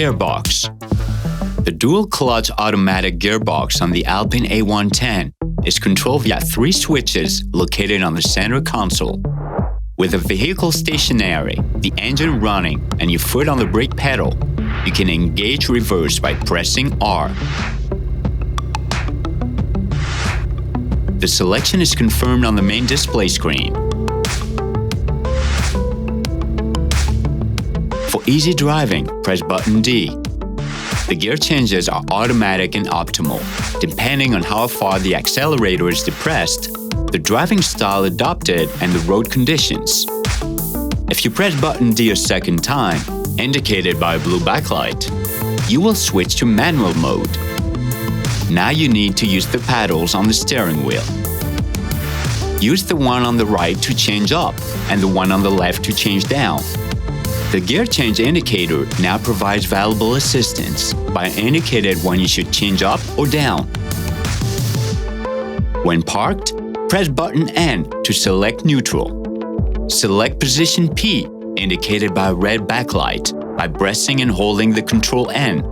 Gearbox. The dual-clutch automatic gearbox on the Alpine A110 is controlled via 3 switches located on the center console. With the vehicle stationary, the engine running, and your foot on the brake pedal, you can engage reverse by pressing R. The selection is confirmed on the main display screen. For easy driving, press button D. The gear changes are automatic and optimal, depending on how far the accelerator is depressed, the driving style adopted, and the road conditions. If you press button D a second time, indicated by a blue backlight, you will switch to manual mode. Now you need to use the paddles on the steering wheel. Use the one on the right to change up and the one on the left to change down. The gear change indicator now provides valuable assistance by indicating when you should change up or down. When parked, press button N to select neutral. Select position P, indicated by a red backlight, by pressing and holding the Control N.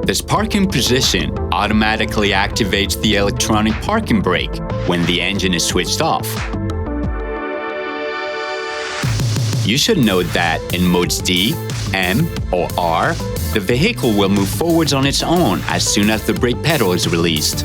This parking position automatically activates the electronic parking brake when the engine is switched off. You should note that in modes D, M, or R, the vehicle will move forwards on its own as soon as the brake pedal is released.